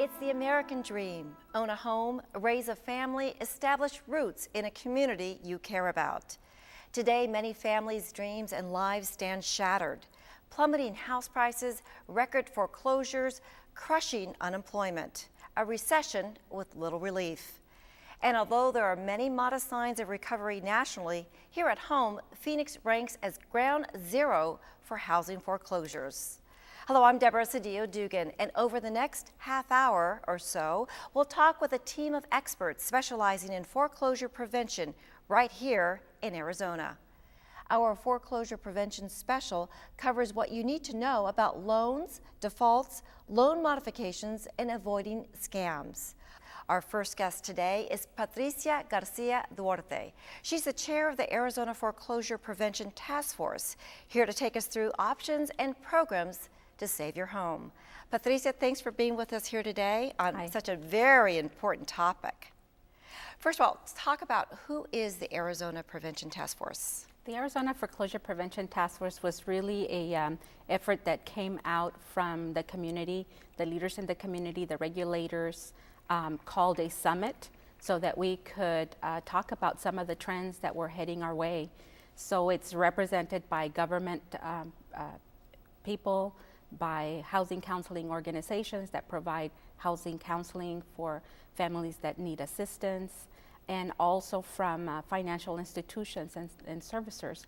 It's the American dream. Own a home, raise a family, establish roots in a community you care about. Today, many families' dreams and lives stand shattered. Plummeting house prices, record foreclosures, crushing unemployment, a recession with little relief. And although there are many modest signs of recovery nationally, here at home, Phoenix ranks as ground zero for housing foreclosures. Hello, I'm Deborah Cedillo-Dugan, and over the next half hour or so, we'll talk with a team of experts specializing in foreclosure prevention right here in Arizona. Our foreclosure prevention special covers what you need to know about loans, defaults, loan modifications, and avoiding scams. Our first guest today is Patricia Garcia Duarte. She's the chair of the Arizona Foreclosure Prevention Task Force, here to take us through options and programs to save your home. Patricia, thanks for being with us here today on such a very important topic. First of all, let's talk about who is the Arizona Prevention Task Force. The Arizona Foreclosure Prevention Task Force was really a effort that came out from the community, the leaders in the community, the regulators, called a summit so that we could talk about some of the trends that were heading our way. So it's represented by government people, by housing counseling organizations that provide housing counseling for families that need assistance, and also from financial institutions and servicers.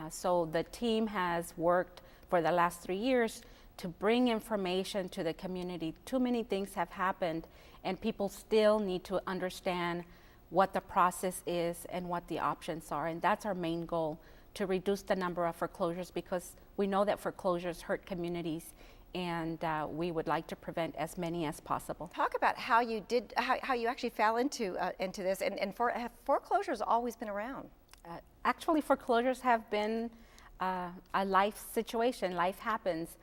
So the team has worked for the last 3 years to bring information to the community. Too many things have happened, and people still need to understand what the process is and what the options are. And that's our main goal, to reduce the number of foreclosures, because we know that foreclosures hurt communities, and we would like to prevent as many as possible. Talk about how you did, how you actually fell into this, and have foreclosures always been around? Actually, foreclosures have been a life situation. Life happens,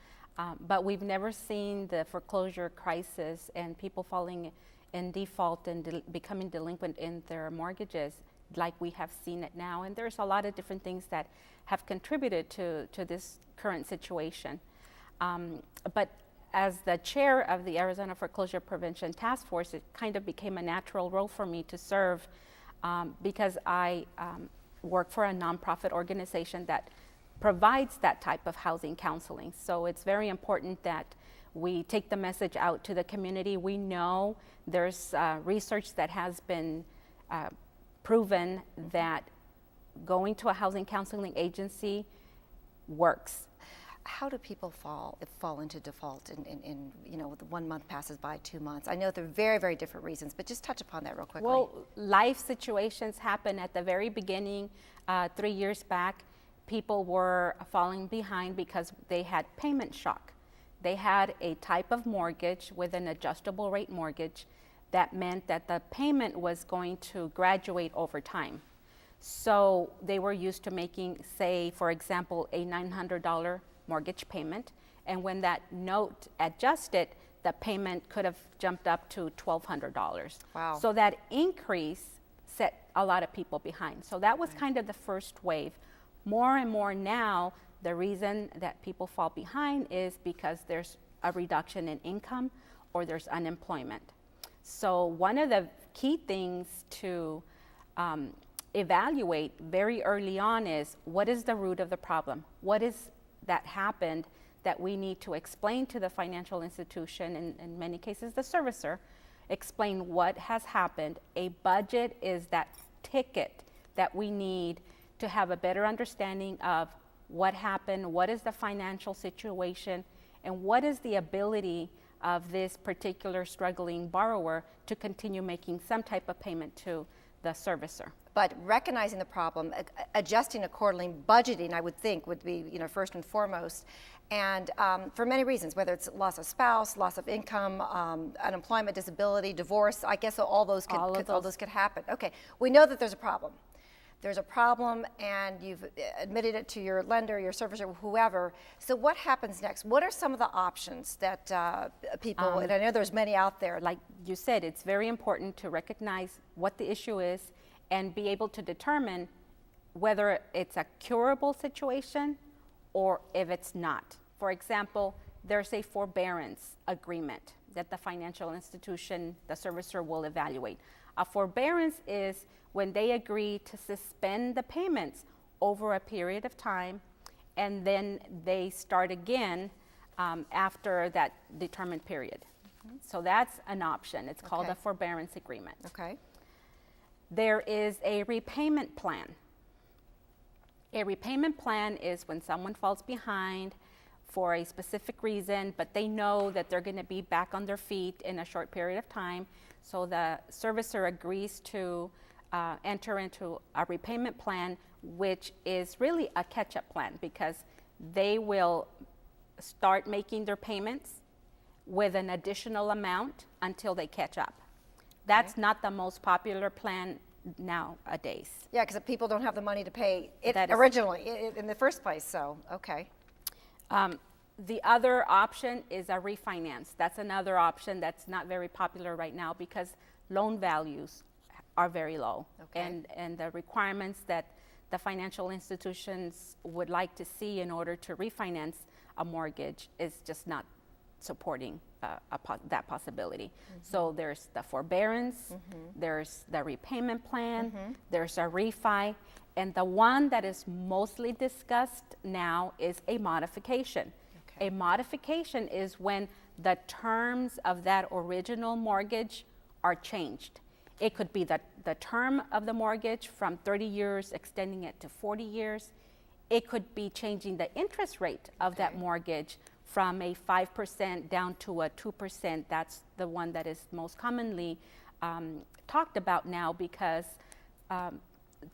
but we've never seen the foreclosure crisis and people falling in default and becoming delinquent in their mortgages like we have seen it now. And there's a lot of different things that have contributed to this current situation. But as the chair of the Arizona Foreclosure Prevention Task Force, it kind of became a natural role for me to serve because I work for a nonprofit organization that provides that type of housing counseling. So it's very important that we take the message out to the community. We know there's research that has been proven that going to a housing counseling agency works. How do people fall into default in 1 month passes by, 2 months? I know there are very, very different reasons, but just touch upon that real quickly. Well, life situations happen at the very beginning. 3 years back, people were falling behind because they had payment shock. They had a type of mortgage with an adjustable rate mortgage that meant that the payment was going to graduate over time. So they were used to making, say, for example, a $900 mortgage payment, and when that note adjusted, the payment could have jumped up to $1,200. Wow. So that increase set a lot of people behind. So that was kind of the first wave. More and more now, the reason that people fall behind is because there's a reduction in income or there's unemployment. So one of the key things to evaluate very early on is, what is the root of the problem? What is that happened that we need to explain to the financial institution, and in many cases the servicer, explain what has happened. A budget is that ticket that we need to have a better understanding of what happened, what is the financial situation, and what is the ability of this particular struggling borrower to continue making some type of payment to the servicer. But recognizing the problem, adjusting accordingly, budgeting, I would think, would be first and foremost, and for many reasons, whether it's loss of spouse, loss of income, unemployment, disability, divorce. I guess all those could happen. Okay, we know that there's a problem. There's a problem, and you've admitted it to your lender, your servicer, whoever. So what happens next? What are some of the options that people, and I know there's many out there. Like you said, it's very important to recognize what the issue is and be able to determine whether it's a curable situation or if it's not. For example, there's a forbearance agreement that the financial institution, the servicer, will evaluate. A forbearance is when they agree to suspend the payments over a period of time, and then they start again after that determined period. So that's an option. It's called a forbearance agreement. Okay. There is a repayment plan. A repayment plan is when someone falls behind for a specific reason, but they know that they're going to be back on their feet in a short period of time. So the servicer agrees to enter into a repayment plan, which is really a catch-up plan, because they will start making their payments with an additional amount until they catch up. That's not the most popular plan nowadays. Yeah, because people don't have the money to pay it That is- originally in the first place, so, okay. The other option is a refinance. That's another option that's not very popular right now because loan values are very low. Okay. And the requirements that the financial institutions would like to see in order to refinance a mortgage is just not supporting that possibility. So there's the forbearance, there's the repayment plan, there's a refi, and the one that is mostly discussed now is a modification. Okay. A modification is when the terms of that original mortgage are changed. It could be the term of the mortgage from 30 years, extending it to 40 years. It could be changing the interest rate of that mortgage from a 5% down to a 2%. That's the one that is most commonly talked about now because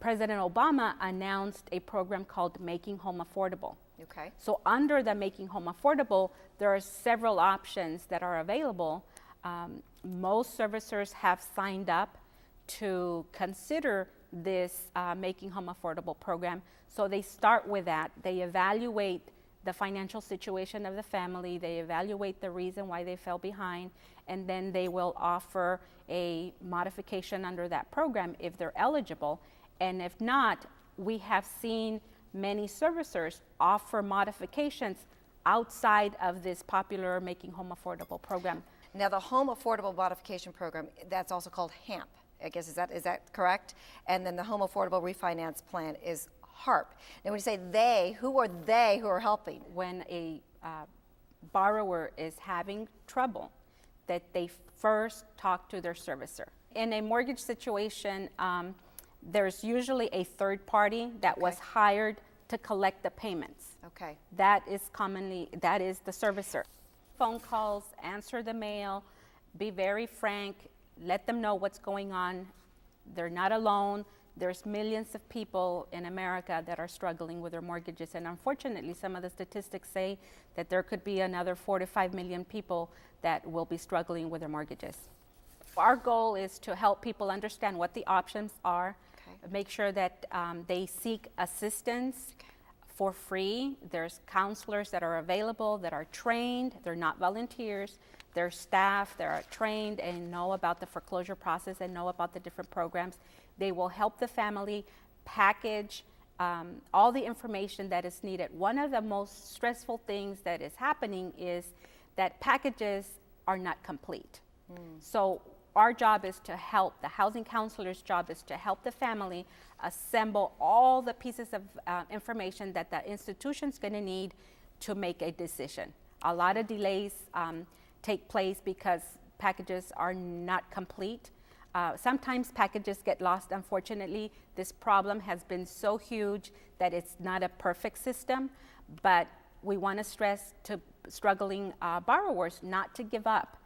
President Obama announced a program called Making Home Affordable. Okay. So under the Making Home Affordable, there are several options that are available. Most servicers have signed up to consider this Making Home Affordable program. So they start with that. They evaluate the financial situation of the family. They evaluate the reason why they fell behind, and then they will offer a modification under that program if they're eligible. And if not, we have seen many servicers offer modifications outside of this popular Making Home Affordable program. Now, the Home Affordable Modification Program, that's also called HAMP, I guess, is that correct? And then the Home Affordable Refinance Plan is HARP. Now, when you say they, who are they who are helping? When a borrower is having trouble, that they first talk to their servicer. In a mortgage situation, there's usually a third party that was hired to collect the payments. Okay. That is the servicer. Phone calls, answer the mail, be very frank, let them know what's going on. They're not alone. There's millions of people in America that are struggling with their mortgages, and unfortunately, some of the statistics say that there could be another 4 to 5 million people that will be struggling with their mortgages. Our goal is to help people understand what the options are, make sure that they seek assistance for free. There's counselors that are available that are trained. They're not volunteers. They're staff that are trained and know about the foreclosure process and know about the different programs. They will help the family package all the information that is needed. One of the most stressful things that is happening is that packages are not complete. So our job is to help, the housing counselor's job is to help the family assemble all the pieces of information that the institution's going to need to make a decision. A lot of delays take place because packages are not complete. Sometimes packages get lost, unfortunately. This problem has been so huge that it's not a perfect system, but we want to stress to struggling borrowers not to give up.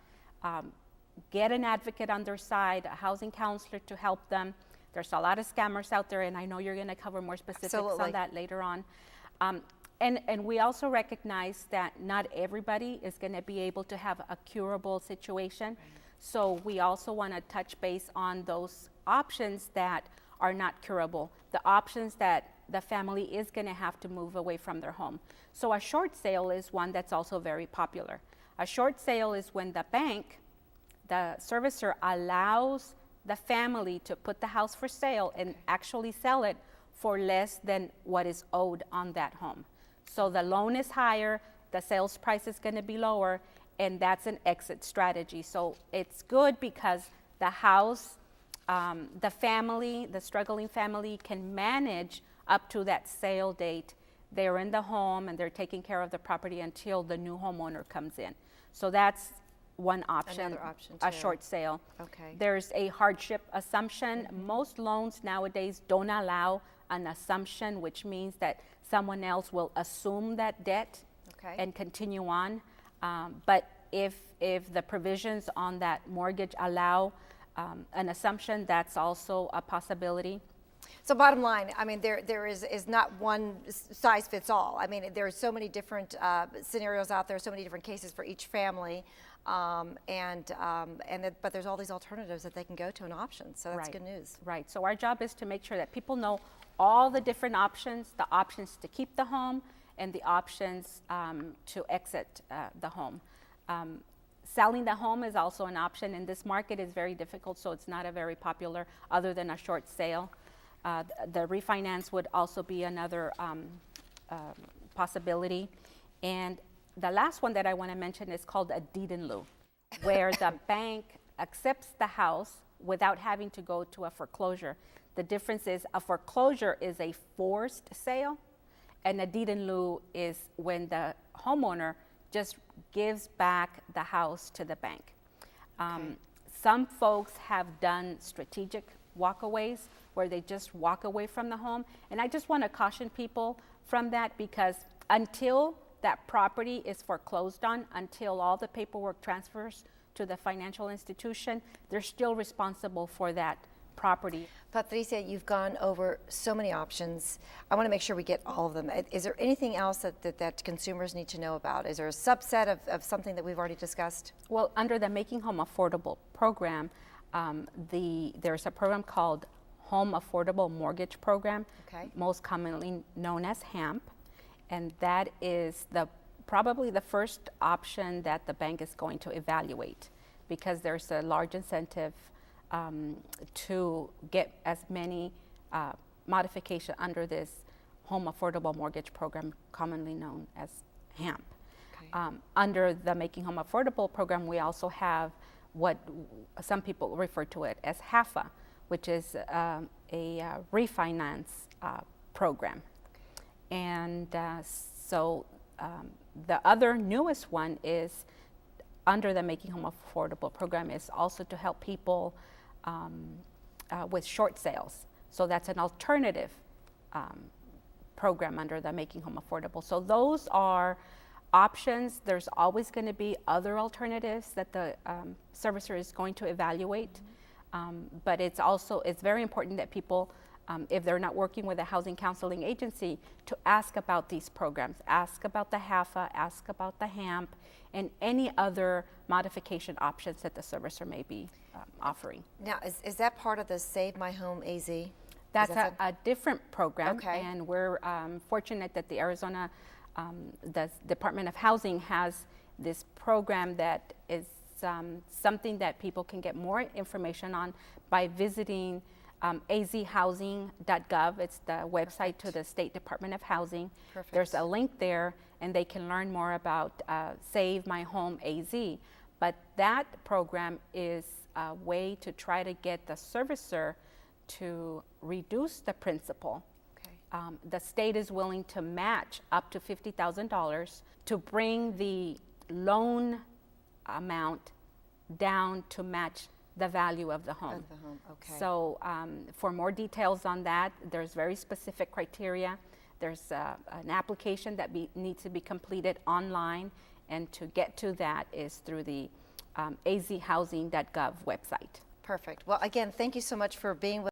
Get an advocate on their side, a housing counselor to help them. There's a lot of scammers out there, and I know you're going to cover more specifics on that later on. And we also recognize that not everybody is going to be able to have a curable situation. So we also want to touch base on those options that are not curable, the options that the family is going to have to move away from their home. So a short sale is one that's also very popular. A short sale is when the bank, the servicer, allows the family to put the house for sale and actually sell it for less than what is owed on that home. So the loan is higher, the sales price is going to be lower, and that's an exit strategy. So it's good because the house, the family, the struggling family can manage up to that sale date. They're in the home and they're taking care of the property until the new homeowner comes in. So that's one option, Another option a too. short sale. Okay. There's a hardship assumption. Most loans nowadays don't allow an assumption, which means that someone else will assume that debt Okay. and continue on. But if the provisions on that mortgage allow an assumption, that's also a possibility. So bottom line, I mean, there is not one size fits all. I mean, there are so many different scenarios out there, so many different cases for each family, but there's all these alternatives that they can go to and options. So that's Right. good news. Right. So our job is to make sure that people know all the different options, the options to keep the home and the options to exit the home. Selling the home is also an option, and this market is very difficult, so it's not a very popular other than a short sale. The refinance would also be another possibility. And the last one that I want to mention is called a deed in lieu, where the bank accepts the house without having to go to a foreclosure. The difference is a foreclosure is a forced sale, and a deed in lieu is when the homeowner just gives back the house to the bank. Some folks have done strategic walkaways where they just walk away from the home. And I just want to caution people from that, because until that property is foreclosed on, until all the paperwork transfers to the financial institution, they're still responsible for that property. Patricia, you've gone over so many options. I want to make sure we get all of them. Is there anything else that consumers need to know about? Is there a subset of something that we've already discussed? Well, under the Making Home Affordable program, there's a program called Home Affordable Mortgage Program, Okay. most commonly known as HAMP, and that is probably the first option that the bank is going to evaluate, because there's a large incentive to get as many modification under this Home Affordable Mortgage Program, commonly known as HAMP. Okay. Under the Making Home Affordable program, we also have what some people refer to it as HAFA, which is a refinance program. And so the other newest one is under the Making Home Affordable program is also to help people with short sales. So that's an alternative program under the Making Home Affordable. So those are options. There's always going to be other alternatives that the servicer is going to evaluate. But it's very important that people, if they're not working with a housing counseling agency, to ask about these programs, ask about the HAFA, ask about the HAMP, and any other modification options that the servicer may be offering. Now, is that part of the Save My Home AZ? That's a different program, Okay. and we're fortunate that the Arizona the Department of Housing has this program that is something that people can get more information on by visiting azhousing.gov. It's the website to the State Department of Housing. Perfect. There's a link there, and they can learn more about Save My Home AZ. But that program is a way to try to get the servicer to reduce the principal. Okay. The state is willing to match up to $50,000 to bring the loan amount down to match the value of the home. Of the home, okay. So for more details on that, there's very specific criteria. There's an application that needs to be completed online, and to get to that is through the azhousing.gov website. Perfect. Well, again, thank you so much for being with